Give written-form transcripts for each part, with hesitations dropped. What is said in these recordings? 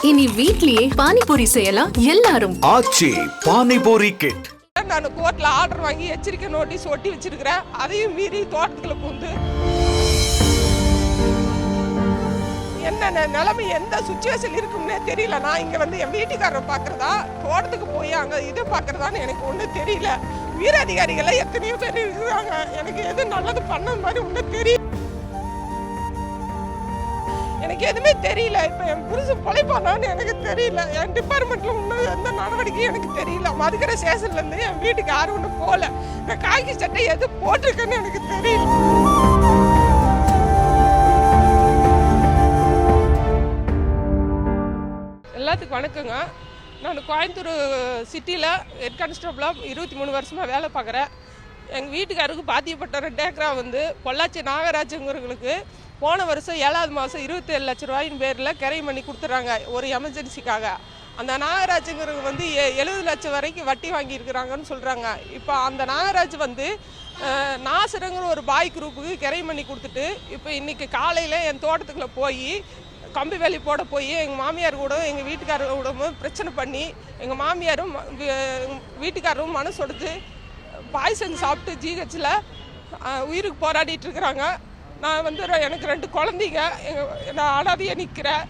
இனி வீட்லயே பானிபூரி செய்யலாம் எல்லாரும். ஆச்சி பானிபூரி கிட். நான் கோர்ட்ல ஆர்டர் வாங்கி எச்சரிக்கை நோட்டீஸ் ஒட்டி வச்சிருக்கிறேன். அதையும் மீறி தோட்டத்துக்குள்ள பூந்து என்ன நிலைமை எந்த சுச்சுவேஷன் இருக்கும்னே தெரியல. நான் இங்க வந்து என் வீட்டுக்காரரை பாக்குறதா தோட்டத்துக்கு போய் அங்க இதை பாக்குறதான்னு எனக்கு ஒன்றும் தெரியல. உயர் அதிகாரிகளை எத்தனையோ பேர் இருக்கிறாங்க. எனக்கு எது நல்லது பண்ண மாதிரி ஒன்றும் தெரியல. எனக்கு எதுவுமே தெரியல. இப்ப என் புருஷன் பொழைப்பானான்னு எனக்கு தெரியல. என் டிபார்ட்மெண்ட்ல இன்னும் எந்த நடவடிக்கையும் எனக்கு தெரியல. மதுக்கரை ஸ்டேஷன்ல இருந்து என் வீட்டுக்கு யாரும் ஒன்றும் போகல. நான் காக்கி சட்டை எது போட்டிருக்கேன்னு எனக்கு தெரியல. எல்லாத்துக்கும் வணக்கங்க. நான் கோயம்புத்தூர் சிட்டியில் ஹெட் கான்ஸ்டபிளாக 23 வருஷமாக வேலை பார்க்குறேன். எங்கள் வீட்டுக்காருக்கு பாதிக்கப்பட்ட 2 ஏக்கரா வந்து பொள்ளாச்சி நாகராஜுங்கிறவங்களுக்கு போன வருஷம் 7வது மாதம் 27 லட்ச ரூபாயின் பேரில் கிரைம் பண்ணி கொடுத்துட்றாங்க ஒரு எமர்ஜென்சிக்காக. அந்த நாகராஜுங்கிறவங்க வந்து 70 லட்சம் வரைக்கும் வட்டி வாங்கியிருக்கிறாங்கன்னு சொல்கிறாங்க. இப்போ அந்த நாகராஜ் வந்து நாசரங்கிற ஒரு பாய் குரூப்புக்கு கிரைம் பண்ணி கொடுத்துட்டு இப்போ இன்றைக்கி காலையில் என் தோட்டத்துக்குள்ளே போய் கம்பி வேலி போட போய் எங்கள் மாமியார் கூட எங்கள் வீட்டுக்காரர் கூட பிரச்சனை பண்ணி எங்கள் மாமியாரும் வீட்டுக்காரரும் மனசு கொடுத்து பாய்சன் சாப்பிட்டு ஜிஹெச்சில் உயிருக்கு போராடிட்டு இருக்கிறாங்க. நான் வந்து எனக்கு 2 குழந்தைங்க, நான் அனாதையாக நிற்கிறேன்.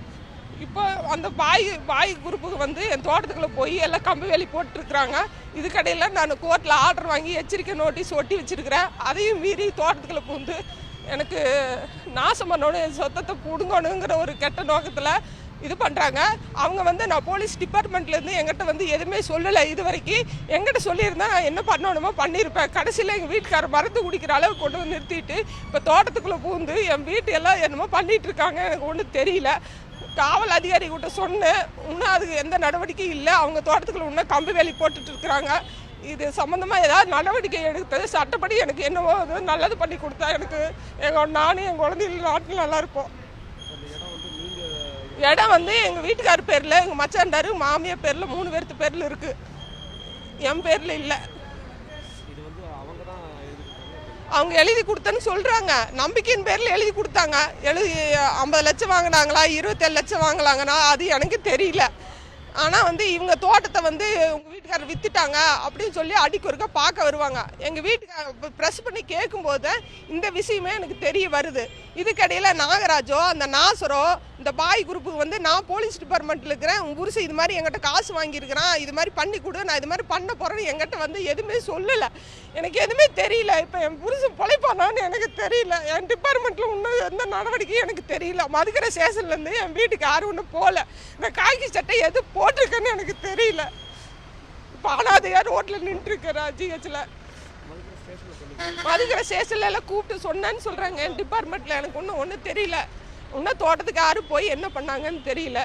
இப்போ அந்த பாய் குரூப்புக்கு வந்து என் தோட்டத்துக்குள்ளே போய் எல்லாம் கம்பி வேலி போட்டுருக்குறாங்க. இதுக்கடையில் நான் கோர்ட்டில் ஆர்டர் வாங்கி எச்சரிக்கை நோட்டீஸ் ஒட்டி வச்சுருக்கிறேன். அதையும் மீறி தோட்டத்துக்குள்ளே பூந்து எனக்கு நாசம் பண்ணணும், என் சொத்தத்தை பிடுங்கணுங்கிற ஒரு கெட்ட நோக்கத்தில் இது பண்ணுறாங்க. அவங்க வந்து நான் போலீஸ் டிபார்ட்மெண்ட்லேருந்து எங்கிட்ட வந்து எதுவுமே சொல்லலை. இது வரைக்கும் எங்கிட்ட சொல்லியிருந்தா நான் என்ன பண்ணணுமோ பண்ணியிருப்பேன். கடைசியில் எங்கள் வீட்டுக்காரர் மருந்து குடிக்கிற அளவுக்கு கொண்டு வந்து நிறுத்திட்டு இப்போ தோட்டத்துக்குள்ளே பூந்து என் வீட்டு எல்லாம் என்னமோ பண்ணிகிட்டு இருக்காங்க. எனக்கு ஒன்றும் தெரியல. காவல் அதிகாரி கிட்ட சொன்னேன், இன்னும் அதுக்கு எந்த நடவடிக்கையும் இல்லை. அவங்க தோட்டத்துக்குள்ள இன்னும் கம்பி வேலி போட்டுட்டு இருக்கிறாங்க. இது சம்மந்தமாக ஏதாவது நடவடிக்கை எடுத்தது சட்டப்படி எனக்கு என்னவோ அது நல்லது பண்ணி கொடுத்தா எனக்கு நானும் என் குழந்தைகள் நாட்டில் நல்லா இருப்போம். இடம் வந்து எங்கள் வீட்டுக்கார் பேரில், எங்கள் மச்சாண்டாரு மாமியார் பேரில் 3 பேர்த்து பேரில் இருக்குது. என் பேரில் இல்லை. அவங்க எழுதி கொடுத்தேன்னு சொல்கிறாங்க. நம்பிக்கையின் பேரில் எழுதி கொடுத்தாங்க. 50 லட்சம் வாங்கினாங்களா 27 லட்சம் வாங்கலாங்கன்னா அது எனக்கு தெரியல. ஆனால் வந்து இவங்க தோட்டத்தை வந்து உங்கள் வீட்டுக்காரர் விற்றுட்டாங்க அப்படின்னு சொல்லி அடிக்கு ஒருக்கா பார்க்க வருவாங்க. எங்கள் வீட்டுக்கார ப்ரெஸ் பண்ணி கேட்கும்போது இந்த விஷயமே எனக்கு தெரிய வருது. இதுக்கடையில் நாகராஜோ அந்த நாசரோ இந்த பாய் குரூப்புக்கு வந்து நான் போலீஸ் டிபார்ட்மெண்ட்டில் இருக்கிறேன், உங்கள் புருஷன் இது மாதிரி எங்கிட்ட காசு வாங்கியிருக்கிறான், இது மாதிரி பண்ணி கொடு, நான் இது மாதிரி பண்ண போகிறேன்னு எங்கிட்ட வந்து எதுவுமே சொல்லலை. எனக்கு எதுவுமே தெரியல. இப்போ என் புருஷன் பொழைப்பானான்னு எனக்கு தெரியல. என் டிபார்ட்மெண்ட்டில் இன்னும் எந்த நடவடிக்கையும் எனக்கு தெரியல. மதுக்கரை ஸ்டேஷன்லேருந்து என் வீட்டுக்கு யாரும் ஒன்றும் போகல. இந்த காக்கி சட்டை எது போட்டிருக்கேன்னு எனக்கு தெரியல. இப்போ அனாதையாக ரோட்டில் நின்றுருக்கிறா ஜிஹெச்சில். மதுக்கரை ஸ்டேஷன்ல எல்லாம் கூப்பிட்டு சொன்னேன்னு சொல்கிறாங்க. என் டிபார்ட்மெண்ட்டில் எனக்கு ஒன்றும் தெரியல. இன்னும் தோட்டத்துக்கு யாரும் போய் என்ன பண்ணாங்கன்னு தெரியல.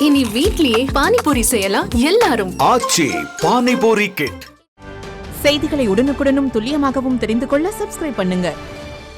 இனி வீட்லயே பானிபூரி செய்யலாம் எல்லாரும். ஆச்சி பானிபூரி கிட். செய்திகளை உடனுக்குடனும் துல்லியமாகவும் தெரிந்து கொள்ள சப்ஸ்கிரைப் பண்ணுங்க.